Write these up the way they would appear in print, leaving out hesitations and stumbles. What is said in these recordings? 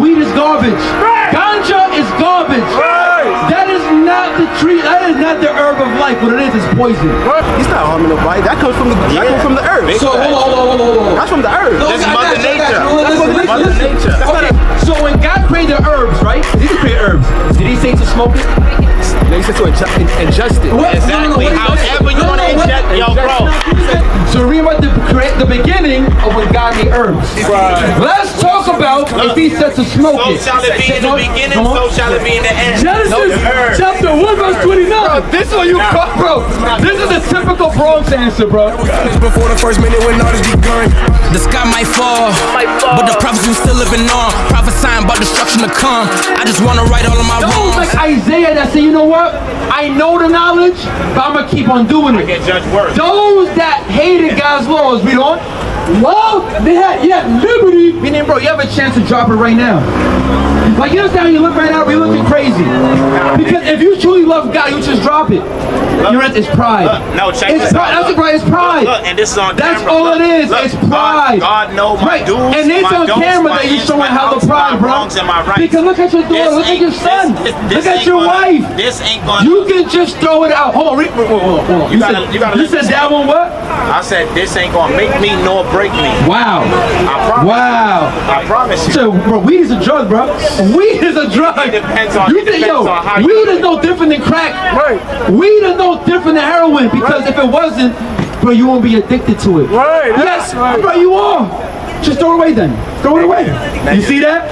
Weed is garbage. Ganja is garbage. That is not the tree. That is not the herb of life. What it is poison. He's not harming nobody. That comes from the herb. So hold on. That's from the herb. No, This is Mother Nature. Listen. Mother Nature. Okay, so when God created herbs, right? He didn't create herbs. Did he say to smoke it? They said to ingest it. Exactly. However you want to ingest, yo, bro. So read about the beginning of when God made herbs. Let's talk about if he said to smoke So it. shall it be in the beginning, so shall it be in the end. Genesis chapter 1 verse 29. This is what you call, bro. This is a typical Bronx answer, bro. Before the first minute when orders begun, the sky might fall, but the prophets will still living on, prophesying about destruction to come. I just want to right all of my Those wrongs. like Isaiah that say, you know what? I know the knowledge, but I'm gonna keep on doing it. Get judged worse. Those that hated God's laws, read on. Well, they had liberty. Meaning, bro, you have a chance to drop it right now. Like, you understand how you look right now? You're looking crazy. Because if you truly love God, you just drop it. You know, it's pride. No, check It's this pride. out. That's right. It's pride. Look, and this is on That's camera. all Look, it is. look, It's pride. God knows my Right. do's, And it's my on don'ts, camera my that you're ins, showing my how outs, the pride, my bro. wrongs and my rights. Because look at your daughter. This Look at your ain't- son. this Look at ain't your gonna- wife. This ain't gonna. You can just throw it out. Hold on. Hold on. You gotta You said that one what? I said this ain't gonna make me nor break me. Wow. I promise. Wow. I promise you. So, bro, weed is a drug, bro. Weed is a drug. It depends on- You it think, depends on how you weed do is it. no different than crack. Right. Weed is no different than heroin because if it wasn't, bro, you won't be addicted to it. Right. Yes, Right. bro, you are. Just throw it away then. Throw it away. You see that?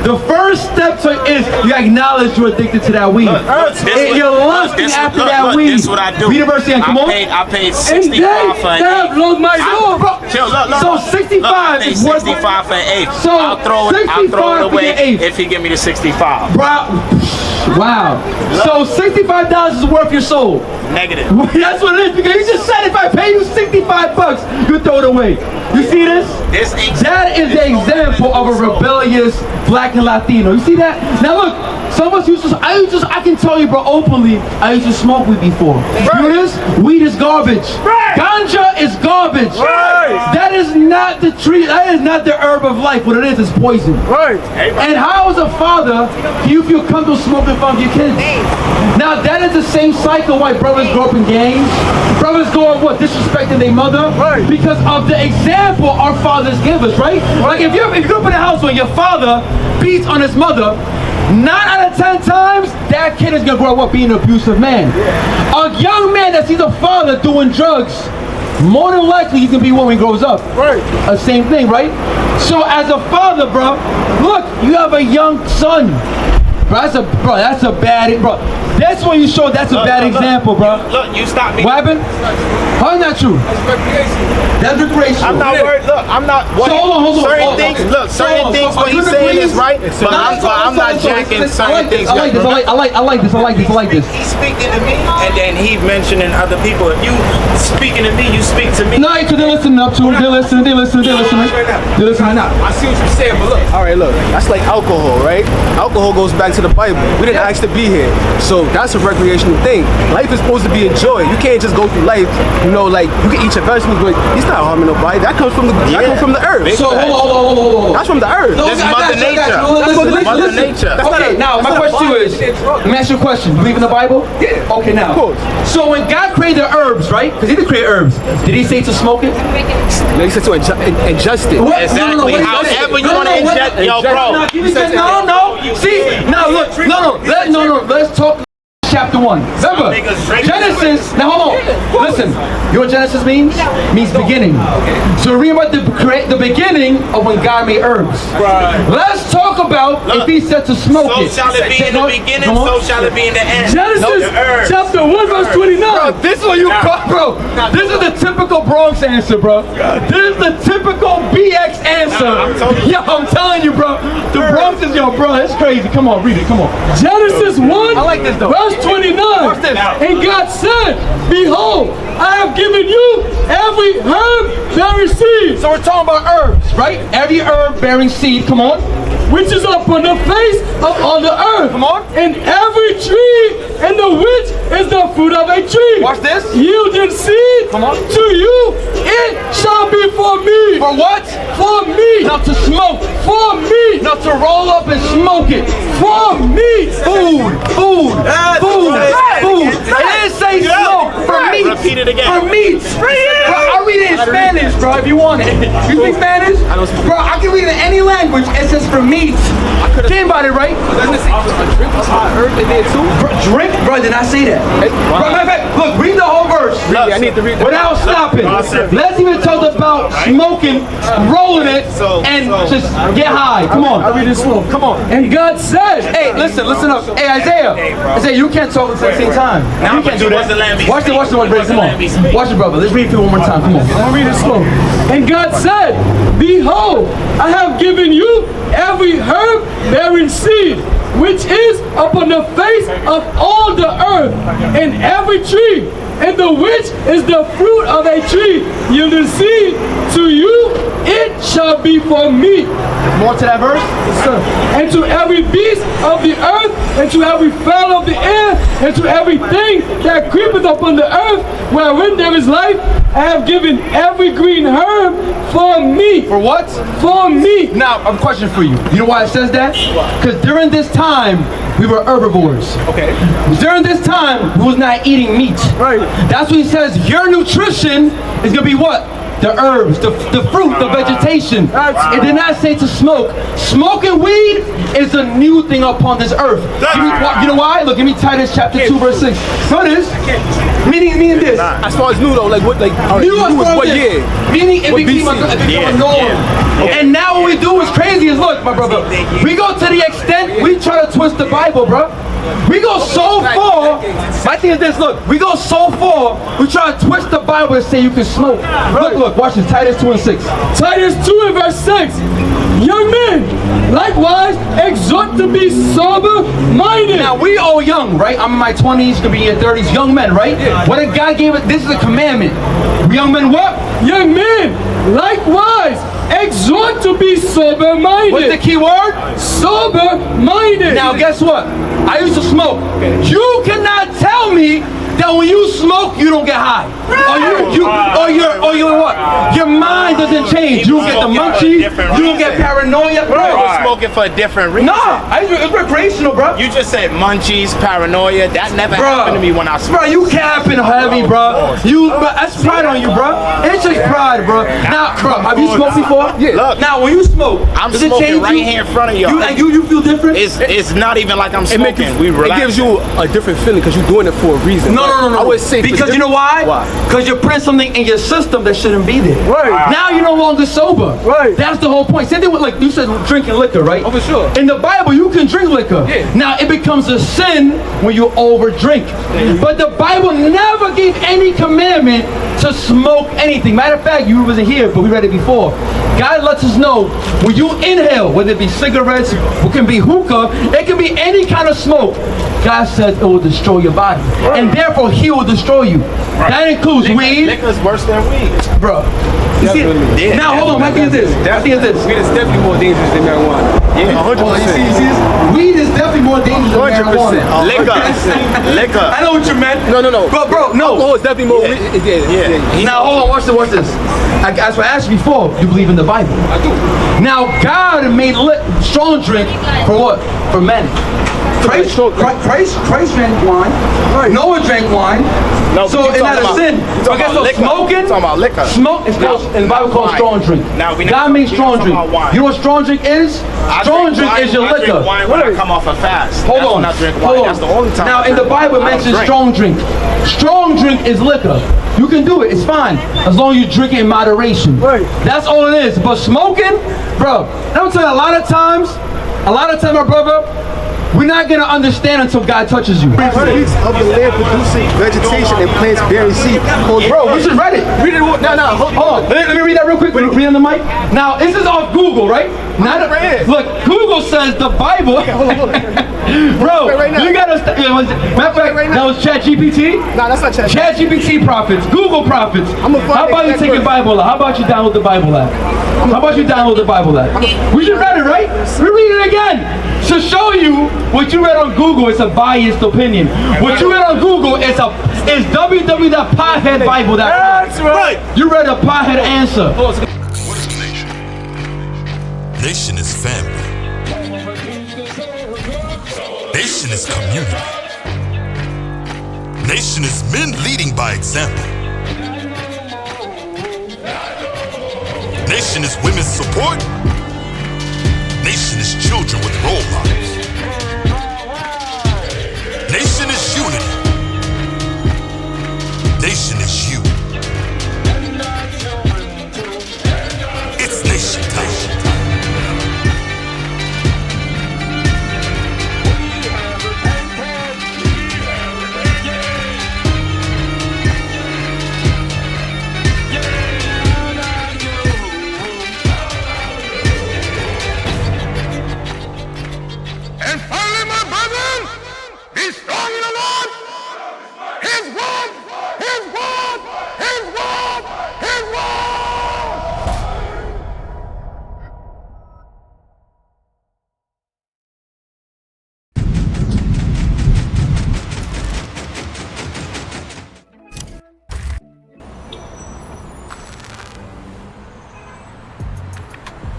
The first step is you acknowledge you're addicted to that weed. You're lusting after that weed. This is what I do. University, come on. I paid 65 for an that eighth. blows my door, bro. Chill, look. So 65 I paid is worth 65 for an eighth. So I'll throw it 65 for away your eighth. if he give me the 65. Bro, wow. So $65 is worth your soul. Negative. That's what it is because you just said if I pay you 65 bucks, you throw it away. You see this? This ain't. That is the example of a rebellious black and Latino. You see that? Now look, some of us I can tell you, bro, openly, I used to smoke weed before. You know this? Weed is garbage. Ganja is garbage. That is not the tree. That is not the herb of life. What it is poison. Right. And how as a father do you feel comfortable smoking in front of your kids? Now that is the same cycle why brothers grow up in gangs. Brothers go up disrespecting their mother. Right. Because of the example our fathers give us, right? Like if you grew up in a house where your father beats on his mother, 9 out of 10 times, that kid is gonna grow up being an abusive man. A young man that sees a father doing drugs, more than likely he can be one when he grows up. Right. Same thing, right? So as a father, bro, look, you have a young son. Bro, that's a bad, bro. That's when you show that's a bad example, bro. Look, you stop me. What happened? How is that true? That's recreation. I'm not worried. Look, I'm not. So hold on. Certain things. Look, certain things. What he's saying is right, but I'm not jacking certain things. I like this. He's speaking to me, and then he mentioning other people. If you speaking to me, you speak to me. No, because they're listening up to him. They're listening. I see what you're saying, but look. All right, look. That's like alcohol, right? Alcohol goes back to the Bible. We didn't ask to be here, so that's a recreational thing. Life is supposed to be enjoyed. You can't just go through life, you know, like you can eat your vegetables, but he's not harming nobody. That comes from the earth. So hold on. That's from the earth. This is Mother Nature. Mother Nature. Okay, now my question to you is, let me ask you a question. You believe in the Bible? Yeah. Okay, now. Of course. So when God created the herbs, right? Because he did create herbs. Did he say to smoke it? They said to ingest it. What? Exactly. However you want to inject, yo, bro. No. See, now look, no. Let's talk. Chapter 1. Remember, Genesis. Now hold on. Listen, you know what Genesis means? Means beginning. So read about the beginning of when God made herbs. Let's talk about if he said to smoke So it. shall it be in the beginning, so shall it be in the end. Genesis chapter 1 verse 29. Bro, this is what you call, bro. This is the typical Bronx answer, bro. This is the typical BX answer. Yo, I'm telling you, bro. The Bronx is bro. It's crazy. Come on, read it. Come on. Genesis 1. I like this though. Verse 29. And God said, behold, I have given you every herb bearing seed. So we're talking about herbs, right? Every herb bearing seed. Come on. Which is upon the face of all the earth. Come on. And every tree in the which is the fruit of a tree. Watch this. Yielding seed. Come on. To you, it shall be for me. For what? For me. Not to smoke. For me. Not to roll up and smoke it for meat. Food. It didn't say smoke for meat. Repeat it again. For meat. Bro, I'll read it in Spanish, bro, if you want it. You speak Spanish? Bro, I can read it in any language. It says for meat. Think about it, right? Drink? Bro, did I say that? Bro, matter of fact, look, read the whole verse. I need to read without stopping. Let's even talk about smoking, rolling it, and just get high. Come on. I read it slow. Come on. And God says, hey, listen up. Hey, Isaiah, you can't talk at the same time. You can't do that. Watch the brother. Come on. Watch it, brother. Let's read it one more time. Come on. I'll read it slow. And God said, behold, I have given you every herb bearing seed, which is upon the face of all the earth, and every tree, and the which is the fruit of a tree yielding seed, to you it shall be for meat. More to that verse? Yes, sir. And to every beast of the earth, and to every fowl of the air, and to everything that creepeth upon the earth, wherein there is life, I have given every green herb for meat. For what? For meat. Now, I have a question for you. You know why it says that? Because during this time, we were herbivores. Okay. During this time, we was not eating meat. Right. That's what he says. Your nutrition is going to be what? The herbs, the fruit, the vegetation. It did not say to smoke. Smoking weed is a new thing upon this earth. You know why? Look, give me Titus chapter 2, verse 6. So it is. Meaning this. As far as new though, like what, like New was what year? Meaning it became a norm. And now what we do is crazy as look, my brother. We go to the extent we try to twist the Bible, bro. We go so far. My thing is this, look, we go so far, we try to twist the Bible and say you can smoke. Look, watch this, Titus 2 and 6. Titus 2 and verse 6. Young men, likewise, exhort to be sober-minded. Now, we all young, right? I'm in my 20s, could be in your 30s, young men, right? What did God give it? This is a commandment. Young men what? Young men, likewise, exhort to be sober-minded. What's the key word? Sober-minded. Now, guess what? I used to smoke. You cannot tell me that when you smoke, you don't get high. Or your what? Your mind doesn't change. You don't get the munchies. You don't get paranoia. I was smoking for a different reason. Nah, it's recreational, bro. You just said munchies, paranoia. That never happened to me when I smoked. Bro, you capping heavy, bro. That's pride on you, bro. It's just pride, bro. Now, bro, have you smoked before? Yeah. Look, now, when you smoke, I'm does it smoking change right you? here in front of y'all. You feel different? It's not even like I'm smoking. It gives you a different feeling because you're doing it for a reason. No. I would say because you know why? Because you're putting something in your system that shouldn't be there. Right. Now you're no longer sober. Right. That's the whole point. Same thing with, like you said, drinking liquor, right? Oh, for sure. In the Bible, you can drink liquor. Yeah. Now it becomes a sin when you overdrink. But the Bible never gave any commandment to smoke anything. Matter of fact, you wasn't here, but we read it before. God lets us know when you inhale, whether it be cigarettes, it can be hookah, it can be any kind of smoke. God says it will destroy your body, and therefore He will destroy you. That includes weed. Liquor's worse than weed, bro. You see it? Yeah, now hold on. My thing is this. Weed is definitely more dangerous than marijuana. Yeah, 100%. You see this? Weed is definitely more dangerous than marijuana. Liquor. I know what you meant. No. Bro, no. Alcohol is definitely more. Yeah. Now hold on. Watch this. As I asked you before, you believe in the Bible. I do. Now God made strong drink for what? For men. Christ drank wine. Right. Noah drank wine. No, so it's not a sin. Okay, so smoking. Talking about liquor. Smoke is called in the Bible called strong drink. Now, God made strong drink. You know what strong drink is? Strong drink is your liquor. I drink wine when I come off a fast. Hold That's on. when I drink wine. That's the only time. Now in the Bible it mentions strong drink. Strong drink is liquor. You can do it. It's fine as long as you drink it in moderation. Right. That's all it is. But smoking, bro. I'm telling you, a lot of times, my brother. We're not going to understand until God touches you. Trees of the land producing vegetation and plants bearing seed. Bro, we just read it. Read it. No. Hold on. Let me read that real quick. Read on the mic. Now, this is off Google, right? Look, Google says the Bible. Bro, you got to... Matter of fact, that was ChatGPT? No, that's not ChatGPT. ChatGPT prophets. Google prophets. How about you take your Bible app? How about you download the Bible app? We just read it, right? We read it again. To show you what you read on Google is a biased opinion. What you read on Google is www.potheadbible.com. That's right. You read a pothead answer. What is a nation? Nation is family. Nation is community. Nation is men leading by example. Nation is women's support. Nation is children with role models. Nation is unity. Nation is you. It's nation time. And finally, my brethren, be strong in the Lord. His word, His word, His word, His word.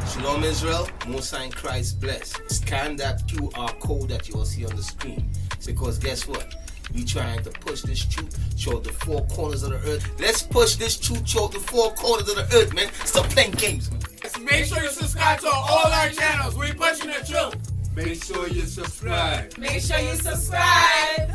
Shalom Israel, Most High in Christ bless. Scan that QR code that you will see on the screen. Because guess what? We trying to push this truth throughout the four corners of the earth. Let's push this truth throughout the four corners of the earth, man. Stop playing games, man. Make sure you subscribe to all our channels. We're pushing the truth. Make sure you subscribe. Make sure you subscribe.